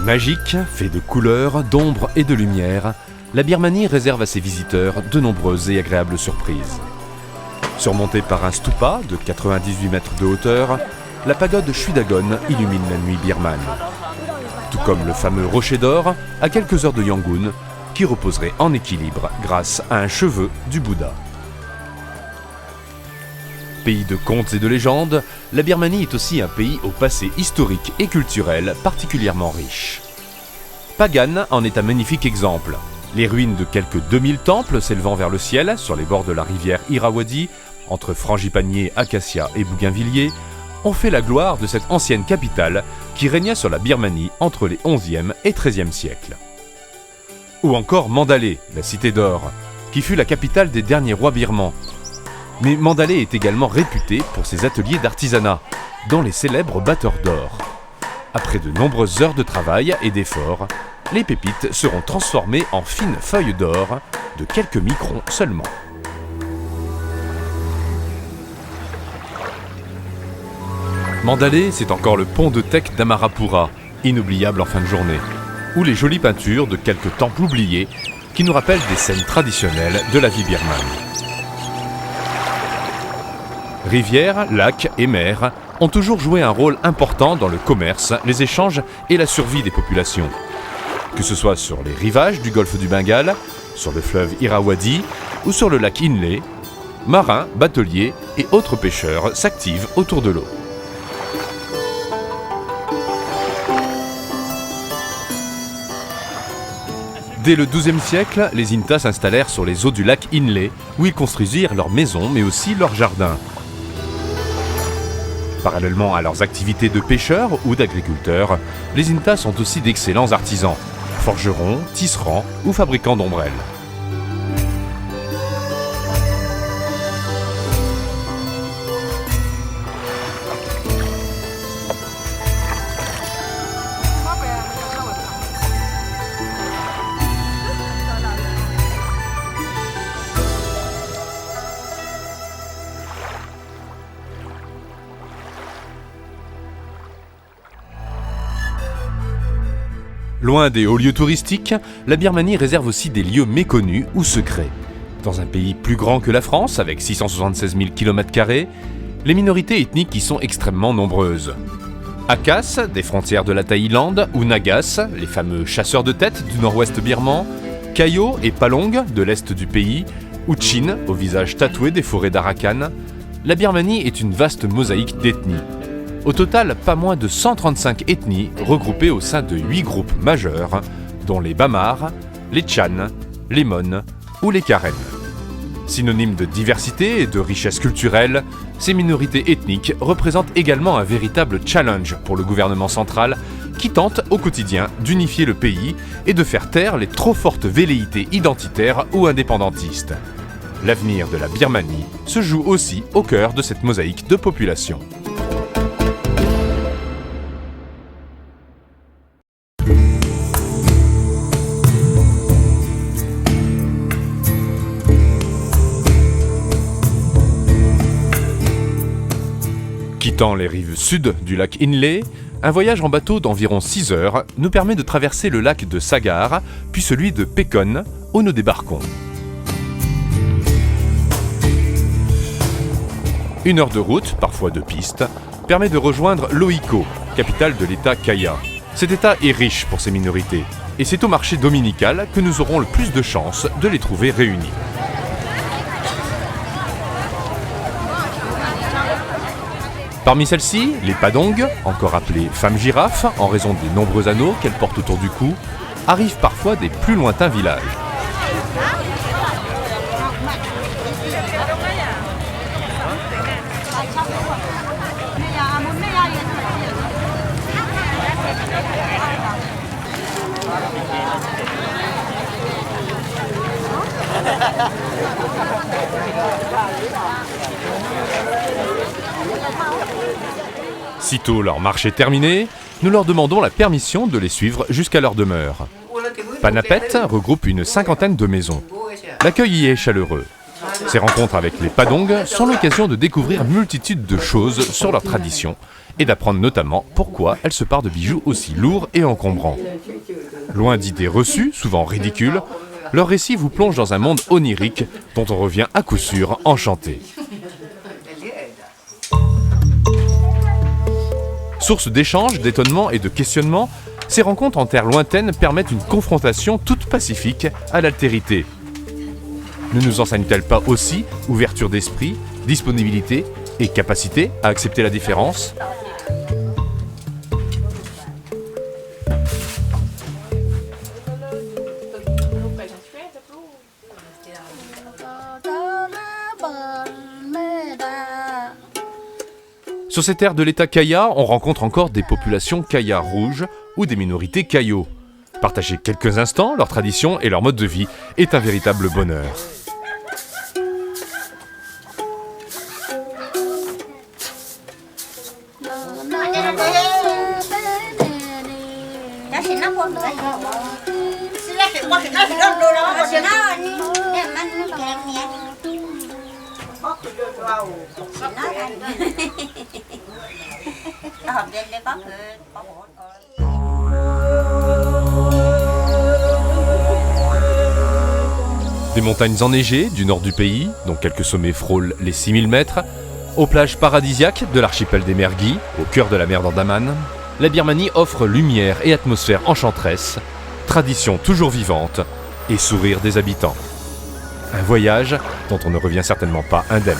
magique, fait de couleurs, d'ombres et de lumière, la Birmanie réserve à ses visiteurs de nombreuses et agréables surprises. Surmontée par un stupa de 98 mètres de hauteur, la pagode Shwedagon illumine la nuit birmane. Tout comme le fameux Rocher d'Or, à quelques heures de Yangon, qui reposerait en équilibre grâce à un cheveu du Bouddha. Pays de contes et de légendes, la Birmanie est aussi un pays au passé historique et culturel particulièrement riche. Pagan en est un magnifique exemple. Les ruines de quelques 2000 temples s'élevant vers le ciel, sur les bords de la rivière Irrawaddy, entre frangipaniers, acacias et bougainvilliers, ont fait la gloire de cette ancienne capitale qui régna sur la Birmanie entre les 11e et 13e siècles. Ou encore Mandalay, la cité d'or, qui fut la capitale des derniers rois birmans. Mais Mandalay est également réputé pour ses ateliers d'artisanat, dont les célèbres batteurs d'or. Après de nombreuses heures de travail et d'efforts, les pépites seront transformées en fines feuilles d'or de quelques microns seulement. Mandalay, c'est encore le pont de teck d'Amarapura, inoubliable en fin de journée, ou les jolies peintures de quelques temples oubliés qui nous rappellent des scènes traditionnelles de la vie birmane. Rivières, lacs et mers ont toujours joué un rôle important dans le commerce, les échanges et la survie des populations. Que ce soit sur les rivages du golfe du Bengale, sur le fleuve Irrawaddy ou sur le lac Inle, marins, bateliers et autres pêcheurs s'activent autour de l'eau. Dès le XIIe siècle, les Intas s'installèrent sur les eaux du lac Inle, où ils construisirent leurs maisons mais aussi leurs jardins. Parallèlement à leurs activités de pêcheurs ou d'agriculteurs, les Intas sont aussi d'excellents artisans, forgerons, tisserands ou fabricants d'ombrelles. Loin des hauts lieux touristiques, la Birmanie réserve aussi des lieux méconnus ou secrets. Dans un pays plus grand que la France, avec 676 000 km², les minorités ethniques y sont extrêmement nombreuses. Akas, des frontières de la Thaïlande, ou Nagas, les fameux chasseurs de têtes du nord-ouest birman, Kayo et Palong, de l'est du pays, ou Chin, au visage tatoué des forêts d'Arakan, la Birmanie est une vaste mosaïque d'ethnies. Au total, pas moins de 135 ethnies regroupées au sein de 8 groupes majeurs, dont les Bamars, les Chan, les Mon ou les Karen. Synonymes de diversité et de richesse culturelle, ces minorités ethniques représentent également un véritable challenge pour le gouvernement central qui tente au quotidien d'unifier le pays et de faire taire les trop fortes velléités identitaires ou indépendantistes. L'avenir de la Birmanie se joue aussi au cœur de cette mosaïque de population. Quittant les rives sud du lac Inle, un voyage en bateau d'environ 6 heures nous permet de traverser le lac de Sagar, puis celui de Pekon, où nous débarquons. 1 heure de route, parfois de piste, permet de rejoindre Lohiko, capitale de l'État Kaya. Cet État est riche pour ses minorités, et c'est au marché dominical que nous aurons le plus de chances de les trouver réunis. Parmi celles-ci, les padong, encore appelées femmes girafes en raison des nombreux anneaux qu'elles portent autour du cou, arrivent parfois des plus lointains villages. Sitôt leur marche est terminée, nous leur demandons la permission de les suivre jusqu'à leur demeure. Panapet regroupe une 50aine de maisons. L'accueil y est chaleureux. Ces rencontres avec les Padong sont l'occasion de découvrir multitude de choses sur leur tradition et d'apprendre notamment pourquoi elles se parent de bijoux aussi lourds et encombrants. Loin d'idées reçues, souvent ridicules, leur récit vous plonge dans un monde onirique dont on revient à coup sûr enchanté. Source d'échanges, d'étonnements et de questionnements, ces rencontres en terre lointaine permettent une confrontation toute pacifique à l'altérité. Ne nous enseigne-t-elle pas aussi ouverture d'esprit, disponibilité et capacité à accepter la différence ? Sur ces terres de l'État Kaya, on rencontre encore des populations Kaya rouges ou des minorités Kayo. Partager quelques instants leur tradition et leur mode de vie est un véritable bonheur. Des montagnes enneigées du nord du pays, dont quelques sommets frôlent les 6000 mètres, aux plages paradisiaques de l'archipel des Merguis, au cœur de la mer d'Andaman, la Birmanie offre lumière et atmosphère enchanteresse, tradition toujours vivante et sourire des habitants. Un voyage dont on ne revient certainement pas indemne.